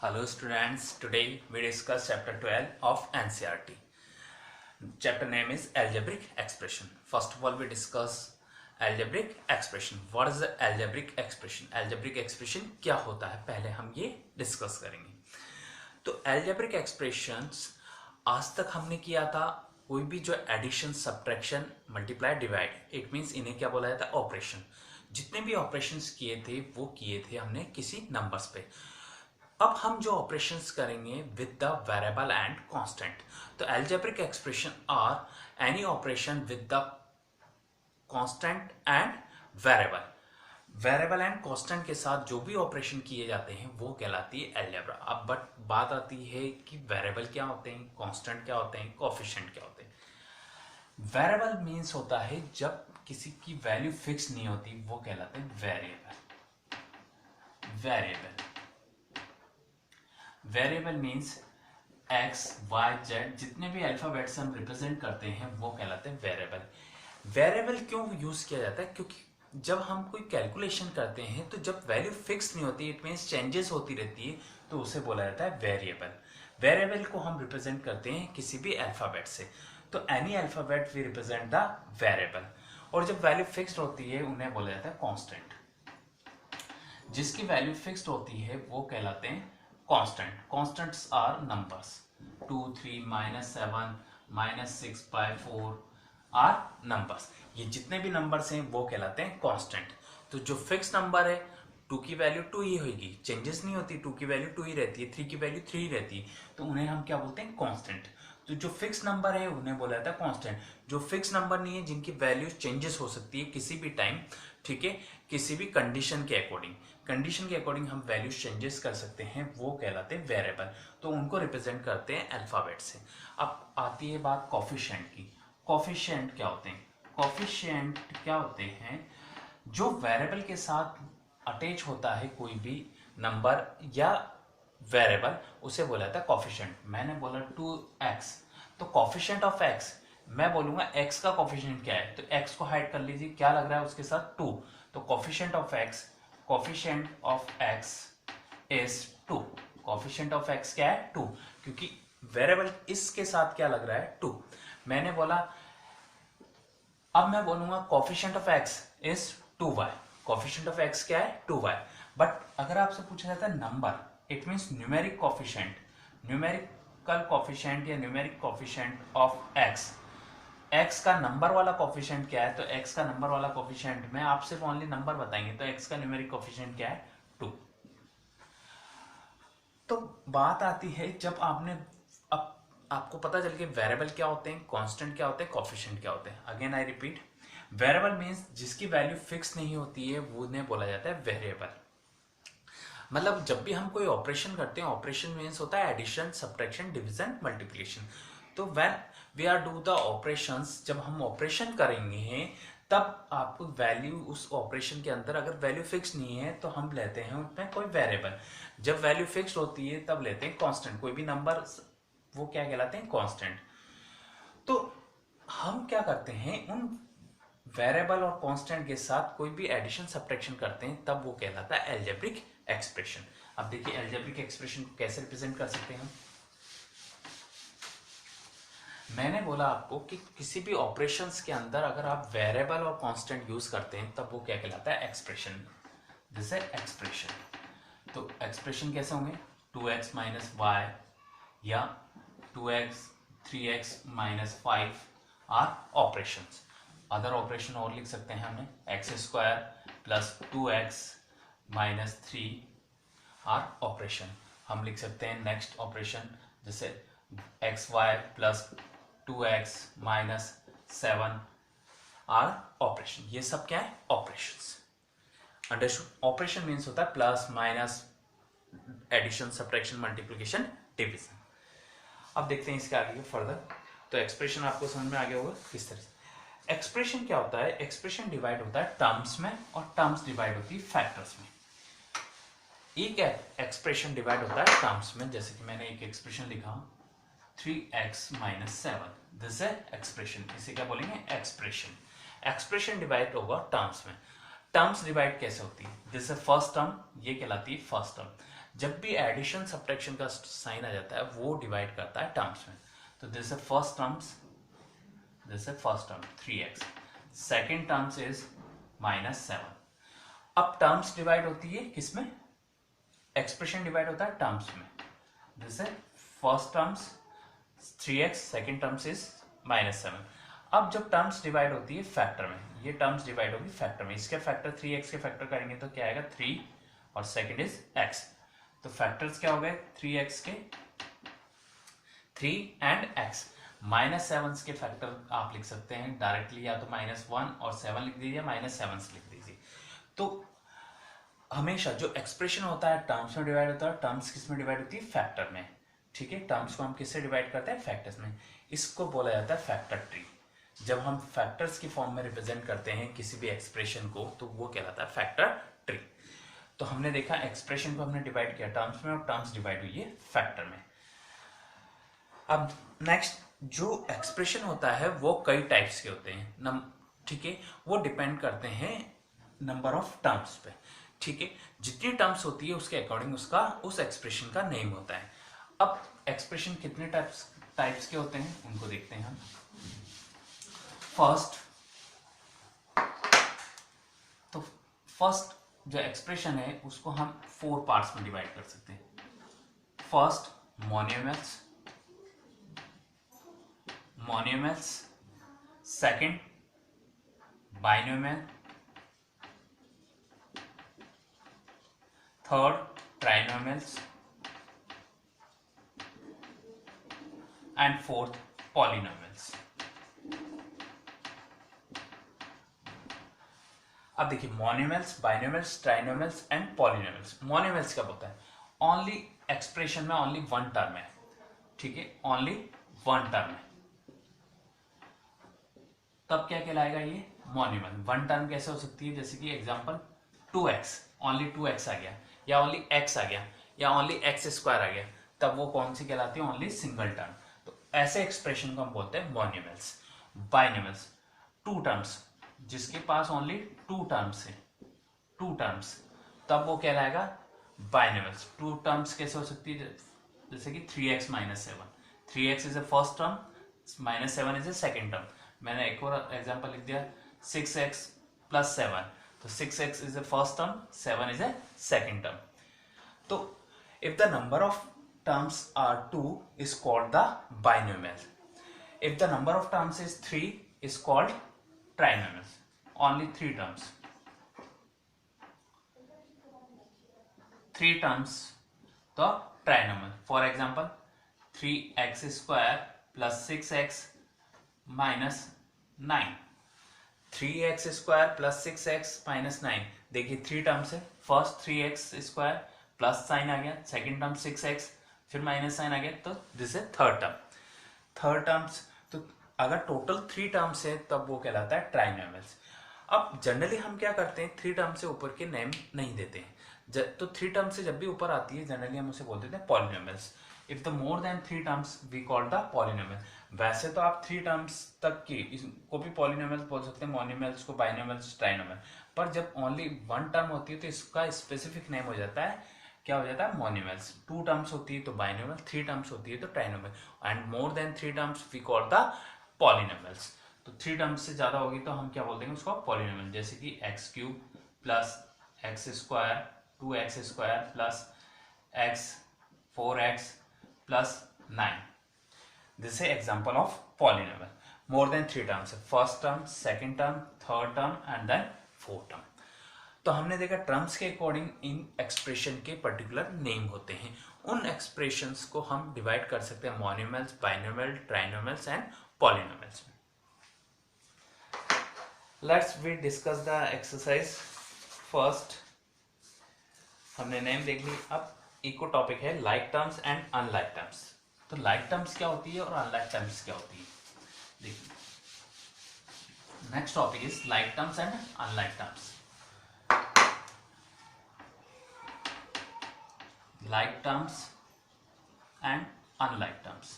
Hello students, today we discuss chapter 12 of NCERT. Chapter name is algebraic expression. First of all we discuss algebraic expression. What is the algebraic expression? Algebraic expression क्या होता है पहले हम ये discuss करेंगे. तो algebraic expressions आज तक हमने किया था कोई भी जो addition subtraction multiply divide it means इन्हें क्या बोला जाता है ऑपरेशन. जितने भी ऑपरेशंस किए थे वो किए थे हमने किसी नंबर्स पे. अब हम जो ऑपरेशंस करेंगे with the variable and constant. तो algebraic expression are any operation with the constant and variable. Variable and constant के साथ जो भी ऑपरेशन किए जाते हैं वो कहलाती है अलजेब्रा. अब बट बात आती है कि वेरिएबल क्या होते हैं, कांस्टेंट क्या होते हैं, कोएफिशिएंट क्या होते हैं. वेरिएबल मीन्स होता है जब किसी की वैल्यू फिक्स नहीं होती वो कहलाते हैं variable. Variable variable means x y z जितने भी अल्फाबेट्स हम रिप्रेजेंट करते हैं वो कहलाते हैं वेरिएबल. वेरिएबल क्यों यूज किया जाता है? क्योंकि जब हम कोई कैलकुलेशन करते हैं तो जब वैल्यू फिक्स नहीं होती इट मीन्स चेंजेस होती रहती है तो उसे बोला जाता है वेरिएबल. वेरिएबल को हम रिप्रेजेंट करते हैं किसी भी अल्फाबेट से. तो any alphabet we represent the variable. और जब वैल्यू फिक्स्ड होती है उन्हें बोला जाता है कांस्टेंट. जिसकी वैल्यू फिक्स्ड होती है वो कहलाते हैं constant. Constants are numbers 2, 3, -7, -6/4 are numbers. ये जितने भी नंबर्स हैं वो कहलाते हैं कांस्टेंट. तो जो फिक्स नंबर है 2 की वैल्यू 2 ही होगी, चेंजेस नहीं होती, 2 की वैल्यू 2 ही रहती है, 3 की वैल्यू 3 ही रहती है, तो उन्हें हम क्या बोलते हैं कांस्टेंट. तो जो फिक्स नंबर है उन्हें बोला जाता है कांस्टेंट. जो फिक्स नंबर नहीं है जिनकी वैल्यू चेंजेस हो सकती है किसी भी टाइम, ठीक है, किसी भी कंडीशन के अकॉर्डिंग. कंडीशन के अकॉर्डिंग हम वैल्यू चेंजेस कर सकते हैं वो कहलाते हैं वेरिएबल. तो उनको रिप्रेजेंट करते हैं अल्फाबेट से. अब आती है बात कोएफिशिएंट की. कोएफिशिएंट क्या होते हैं? कोएफिशिएंट क्या होते हैं? जो वेरिएबल के साथ अटैच होता है कोई भी नंबर या वेरिएबल उसे बोला जाता है कोएफिशिएंट. मैंने बोला 2x तो कोएफिशिएंट ऑफ x मैं बोलूंगा x का कोएफिशिएंट क्या है. तो x को हाइड कर लीजिए, क्या लग रहा है उसके साथ 2. तो coefficient of x is 2. Coefficient of x क्या है? 2. क्योंकि वेरिएबल इसके साथ क्या लग रहा है? 2. मैंने बोला अब मैं बोलूंगा coefficient of x is 2y. Coefficient of x क्या है? 2y. बट अगर आपसे पूछा जाता है number it means numeric coefficient, numerical coefficient या numeric coefficient of x. x का नंबर वाला कोएफिशिएंट क्या है? तो x का नंबर वाला कोएफिशिएंट में आप सिर्फ ओनली नंबर बताएंगे तो x का न्यूमेरिक कोएफिशिएंट क्या है? 2. तो बात आती है जब आपने अब आपको पता चल गया वेरिएबल क्या होते हैं, कांस्टेंट क्या होते हैं, कोएफिशिएंट क्या होते हैं. Again I repeat, variable means जिसकी वैल्यू फिक्स नहीं होती है वो उन्हें बोला जाता है वेरिएबल. मतलब जब भी हम कोई ऑपरेशन करते हैं, ऑपरेशन मीन्स होता है एडिशन, सब्ट्रैक्शन, डिवीजन, मल्टीप्लिकेशन. तो when we are do the operations, जब हम ऑपरेशन करेंगे तब आपको वैल्यू उस ऑपरेशन के अंदर अगर वैल्यू फिक्स नहीं है तो हम लेते हैं उसमें कोई वेरिएबल. जब वैल्यू फिक्स होती है तब लेते हैं कांस्टेंट. कोई भी नंबर वो क्या कहलाते हैं? कांस्टेंट. तो हम क्या करते हैं उन वेरिएबल और कांस्टेंट के साथ कोई भी एडिशन सब्ट्रैक्शन करते हैं तब वो कहलाता है अलजेब्रिक एक्सप्रेशन. अब देखिए अलजेब्रिक एक्सप्रेशन को कैसे रिप्रेजेंट कर सकते हैं. मैंने बोला आपको कि किसी भी ऑपरेशंस के अंदर अगर आप वेरिएबल और कांस्टेंट यूज करते हैं तब वो क्या कहलाता है? एक्सप्रेशन. दिस है एक्सप्रेशन. तो एक्सप्रेशन कैसे होंगे? 2x - y या 2x 3x - 5 are operations. Other operation और लिख सकते हैं हमें x² + 2x - 3 आर ऑपरेशन. हम लिख सकते हैं नेक्स्ट ऑपरेशन जैसे xy + 2x - 7 आर ऑपरेशन. ये सब क्या है? ऑपरेशंस. अंडरस्टूड. ऑपरेशन मीन्स होता है plus minus, addition, subtraction, multiplication, division. अब देखते हैं इसके आगे फर्दर. तो एक्सप्रेशन आपको समझ में आ गया होगा किस तरह से. एक्सप्रेशन क्या होता है? एक्सप्रेशन डिवाइड होता है टर्म्स में और टर्म्स डिवाइड होती है फैक्टर्स में. एक एक्सप्रेशन डिवाइड होता है टर्म्स में, जैसे कि मैंने एक एक्सप्रेशन लिखा 3x - 7. दिस है एक्सप्रेशन. इसे क्या बोलेंगे? एक्सप्रेशन. एक्सप्रेशन डिवाइड होगा टर्म्स में. टर्म्स डिवाइड कैसे होती है? दिस है फर्स्ट टर्म, ये कहलाती है फर्स्ट टर्म. जब भी एडिशन सब्ट्रैक्शन का साइन आ जाता है वो डिवाइड करता है टर्म्स में। तो this is first terms, this is first term 3x, second terms is -7। अब टर्म्स डिवाइड होती है किसमें, एक्सप्रेशन डिवाइड होता है टर्म्स में। This is first terms 3x, second terms is -7। अब जब टर्म्स डिवाइड होती है फैक्टर में, ये टर्म्स डिवाइड होगी फैक्टर में, इसके फैक्टर 3x के फैक्टर करेंगे तो क्या आएगा 3 और सेकेंड इज x। तो फैक्टर्स क्या हो गए 3x के 3 एंड x। -7 के फैक्टर आप लिख सकते हैं डायरेक्टली, या तो -1 और 7 लिख दीजिए, -7 लिख दीजिए। तो हमेशा जो एक्सप्रेशन होता है टर्म्स में डिवाइड होता है, टर्म्स किस में डिवाइड होती है, फैक्टर में। ठीक है, टर्म्स को हम किससे डिवाइड करते हैं, फैक्टर्स में। इसको बोला जाता है फैक्टर ट्री। जब हम फैक्टर्स की फॉर्म में रिप्रेजेंट करते हैं किसी भी एक्सप्रेशन को तो वो कहलाता है फैक्टर ट्री। तो हमने देखा एक्सप्रेशन को हमने डिवाइड किया टर्म्स में और टर्म्स डिवाइड हुई है फैक्टर में। अब नेक्स्ट जो एक्सप्रेशन होता है वो कई टाइप्स के होते हैं, ठीक है, वो डिपेंड करते हैं नंबर ऑफ टर्म्स पे। ठीक है, जितनी टर्म्स होती है उसके अकॉर्डिंग उसका उस एक्सप्रेशन का नेम होता है। अब एक्सप्रेशन कितने टाइप्स के होते हैं उनको देखते हैं हम। तो फर्स्ट जो एक्सप्रेशन है उसको हम 4 पार्ट्स में डिवाइड कर सकते हैं। First monomials, second binomial, third trinomials and fourth polynomials. अब देखिए monomials, binomials, trinomials and polynomials. Monomials कब होता है, ओनली एक्सप्रेशन में ओनली वन टर्म है। ठीक है, ओनली वन टर्म है, तब क्या कहलाएगा ये मोनोमियल। वन टर्म कैसे हो सकती है, जैसे कि एग्जांपल 2x, ओनली 2x आ गया, या ओनली x आ गया, या ओनली x² आ गया, तब वो कौन सी कहलाती है, ओनली सिंगल टर्म। तो ऐसे एक्सप्रेशन को हम बोलते हैं मोनोमियल्स। बाइनोमियल्स, टू टर्म्स, जिसके पास ओनली टू टर्म्स है, टू टर्म्स, तब वो कहलाएगा बाइनोमियल्स। टू टर्म्स कैसे हो सकती है, जैसे कि 3x -7, 3x is a first term, -7 is a second term. मैंने एक और एग्जांपल लिख दिया 6x + 7, तो 6x is a first term, 7 is a second term. तो if the number of terms are 2 is called the binomial. If the number of terms is 3 is called trinomial. Only 3 terms. 3 terms the trinomial. For example 3x² plus 6x minus 9. 3x² plus 6x minus 9. देखिए 3 terms है, first 3x² plus sign आ गया, second term 6x, फिर minus sign आ गया, तो this is third term. Third terms, तो अगर total 3 terms है तब वो कहलाता है ट्राइनोमियल्स। अब जनरली हम क्या करते हैं, 3 टर्म से ऊपर के नेम नहीं देते हैं, तो 3 टर्म से जब भी ऊपर आती है जनरली हम उसे बोल देते हैं polynomials. If the more than 3 terms we call the polynomial. वैसे तो आप 3 टर्म्स तक की इसको भी पॉलिनोमियल्स बोल सकते हैं, मोनोमियल्स को बाइनोमियल्स, ट्राइनोमियल, पर जब ओनली वन टर्म होती है तो इसका स्पेसिफिक नेम हो जाता है, क्या हो जाता है, मोनोमियल्स। 2 टर्म्स होती है तो बाइनोमियल, 3 टर्म्स होती है तो trinomial, and more than 3 terms we call the polynomials. तो 3 टर्म्स से ज्यादा होगी तो हम क्या बोल देंगे उसको, पॉलिनोमियल। जैसे कि x³ plus x² 2x² plus x 4x plus 9, this है example of polynomial. More than 3 terms है, first term, second term, third term and then fourth term. तो हमने देखा टर्म्स के अकॉर्डिंग इन एक्सप्रेशन के पर्टिकुलर नेम होते हैं। उन एक्सप्रेशंस को हम डिवाइड कर सकते हैं monomials, binomial, trinomials and polynomials में। Let's we discuss the exercise. First हमने नेम देख ली, अब इको टॉपिक है like terms and unlike terms. तो लाइक टर्म्स क्या होती है और अनलाइक टर्म्स क्या होती है, देखिए next topic is like terms and unlike terms. like terms and unlike terms.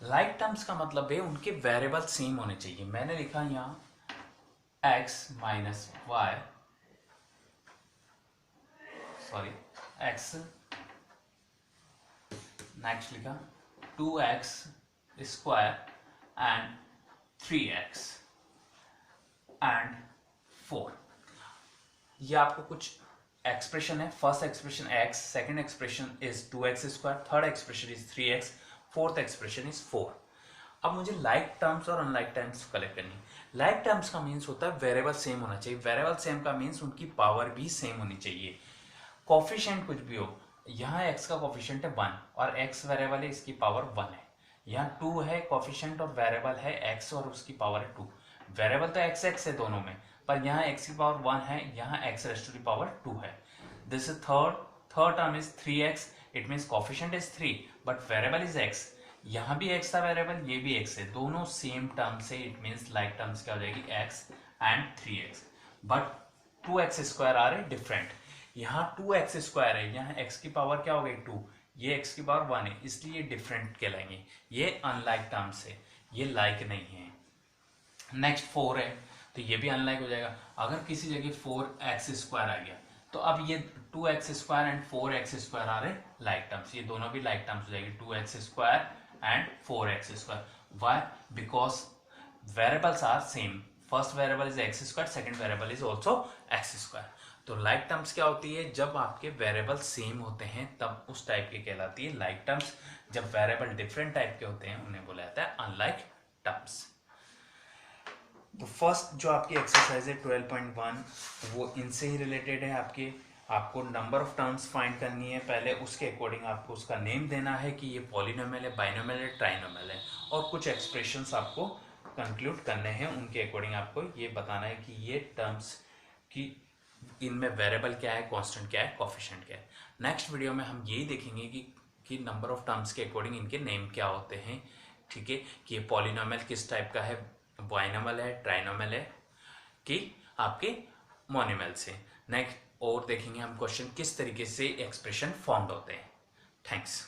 like terms का मतलब है उनके वेरिएबल सेम होने चाहिए। मैंने लिखा यहाँ x minus y, sorry x, next लिखा 2x square and 3x and 4। ये आपको कुछ एक्सप्रेशन है। First expression x, second expression is 2x square, third expression is 3x, fourth expression is 4। अब मुझे लाइक टर्म्स और अनलाइक टर्म्स कलेक्ट करनी। Like terms का मीन्स होता है वेरिएबल सेम होना चाहिए। वेरिएबल सेम का मीन्स उनकी पावर भी सेम होनी चाहिए। कोफिशिएंट कुछ भी हो, यहाँ x का कोफिशिएंट है 1 और x वेरिएबल है, इसकी पावर 1 है। यहाँ 2 है कोफिशिएंट और वेरिएबल है x और उसकी पावर है 2। वेरिएबल तो x है दोनों में, पर यहाँ x की पावर 1 है, यहाँ x raise to the power 2 है। This is third term is 3x, it means coefficient is 3 but variable is x। यहाँ भी x था वेरिएबल, ये भी x है, दोनों सेम टर्म से, इट मीन्स लाइक टर्म्स क्या हो जाएगी x and 3x। But 2x square आ रहे डिफरेंट। यहाँ 2x स्क्वायर है, यहाँ x की पावर क्या हो गई 2, ये x की पावर 1 है, इसलिए डिफरेंट कहलाएंगे। ये अनलाइक टर्म्स है, ये लाइक नहीं है। नेक्स्ट 4 है तो ये भी अनलाइक हो जाएगा। अगर किसी जगह 4x स्क्वायर आ गया तो अब ये 2x square and 4x square आ रहे लाइक टर्म्स, ये दोनों भी लाइक टर्म्स हो जाएगी 2x square and 4x square. Why? Because variables are same. First variable is x square, second variable is also x square. तो लाइक टर्म्स क्या होती है? जब आपके वेरिएबल सेम होते हैं तब उस टाइप की कहलाती है लाइक टर्म्स। जब वेरिएबल डिफरेंट टाइप के होते हैं उन्हें बोला जाता है अनलाइक टर्म्स। तो फर्स्ट जो आपकी एक्सरसाइज है 12.1 वो इनसे ही रिलेटेड है। आपको नंबर ऑफ टर्म्स फाइंड करनी है। पहले उसके अकॉर्डिंग आपको उसका नेम देना है कि ये पॉलिनोमियल है, बाइनोमियल है, ट्राइनोमियल है, और कुछ एक्सप्रेशंस आपको कंक्लूड करने हैं। उनके अकॉर्डिंग आपको ये बताना है कि ये टर्म्स की इनमें वेरिएबल क्या है, कांस्टेंट क्या है, कोफिशिएंट क्या है। नेक्स्ट वीडियो में हम यही देखेंगे कि नंबर ऑफ टर्म्स के अकॉर्डिंग इनके नेम क्या होते हैं। ठीक है, कि ये पॉलिनोमियल किस टाइप का है, बाइनोमियल है, ट्राइनोमियल है, कि आपके मोनोमियल से। नेक्स्ट और देखेंगे हम क्वेश्चन किस तरीके से एक्सप्रेशन फॉर्म्ड होते हैं। थैंक्स।